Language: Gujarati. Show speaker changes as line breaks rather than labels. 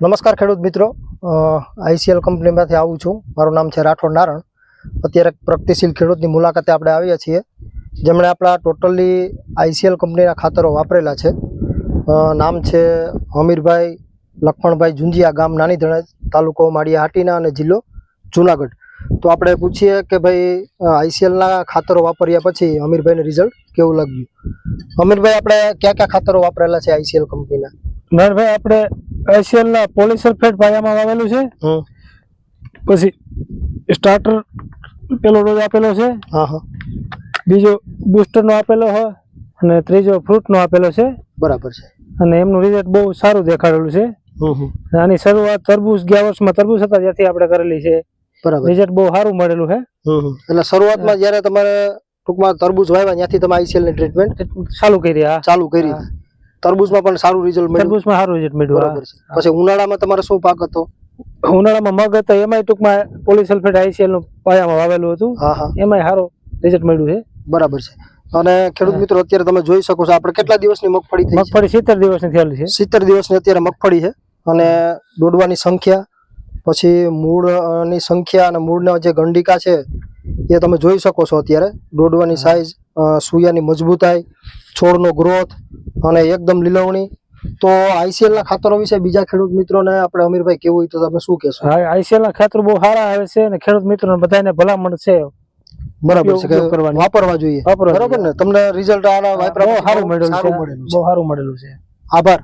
નમસ્કાર ખેડૂત મિત્રો, આઈસીએલ કંપનીમાંથી આવું છું. મારું નામ છે રાઠોડ નારણ. અત્યારે પ્રગતિશીલ ખેડૂતની મુલાકાતે આપણે આવ્યા છીએ, જેમણે આપણા ટોટલી આઈસીએલ કંપનીના ખાતરો વાપરેલા છે. નામ છે હમીરભાઈ લખમણભાઈ ઝુંઝિયા, ગામ નાની ધણેજ, તાલુકો માળિયા હાટીના અને જિલ્લો જુનાગઢ. તો આપણે પૂછીએ કે ભાઈ આઈસીએલના ખાતરો વાપર્યા પછી હમીરભાઈને રિઝલ્ટ કેવું લાગ્યું. હમીરભાઈ, આપણે ક્યાં ક્યાં ખાતરો વાપરેલા છે આઈસીએલ કંપનીના?
નરભાઈ, આપણે આઈસીએલ ના પોલીસલ્ફેટ પાયામાં વાવેલું છે. પછી સ્ટાર્ટર પેલો ડોઝ આપેલો છે. બીજો બુસ્ટર નો આપેલો છે અને ત્રીજો ફ્રૂટ નો આપેલો છે.
બરાબર છે.
અને એમનું રિઝલ્ટ બહુ સારું દેખાડેલું છે. આની શરૂઆત તરબૂચ ગયા વર્ષમાં તરબૂચ હતા ત્યાંથી આપણે કરેલી છે.
બરાબર.
રિઝલ્ટ બહુ સારું મળેલું છે.
એટલે શરૂઆતમાં જ્યારે તમારે ટૂંકમાં તરબૂચ વાવ્યા ત્યાંથી તમે આઈસીએલ ની ટ્રીટમેન્ટ
ચાલુ કરી.
તરબૂચમાં પણ સારું રિઝલ્ટ મળ્યું.
તરબૂચમાં સારું રિઝલ્ટ મળ્યું.
બરાબર છે. પછી ઉનાળામાં તમારે શું પાક હતો?
ઉનાળામાં મગ હતા, એમાંય ટૂંકમાં પોલીસલ્ફેટ આઈસીએલ નું પાયામાં વાવેલું હતું. એમાંય સારું રિઝલ્ટ મળ્યું છે.
બરાબર છે. અને ખેડૂત મિત્રો, અત્યારે તમે જોઈ શકો છો આપણે કેટલા દિવસની મગફળી થઈ?
મગફળી 70 દિવસની થયેલી છે.
70 દિવસની અત્યારે મગફળી છે. અને દોડવાની સંખ્યા, પછી મૂળની સંખ્યા અને મૂળના જે ગંડિકા છે એ તમે જોઈ શકો છો. અત્યારે દોડવાની સાઈઝ, સૂયાની મજબૂતાઈ, છોડનો ગ્રોથ અને એકદમ લીલવણી. તો આઈસીએલ ના ખાતરો વિશે બીજા ખેડૂત મિત્રોને આપણે હમીરભાઈ કેવું હોય તો તમે શું કહેશો?
આઈસીએલ ના ખાતરો બહુ સારા આવે છે અને ખેડૂત મિત્રોને બધાને ભલામણ છે.
બરાબર છે, વાપરવા જોઈએ. બરાબર ને? તમને રિઝલ્ટ આના વાપરવા સારું મળેલું છે.
બહુ સારું મળેલું છે.
આભાર.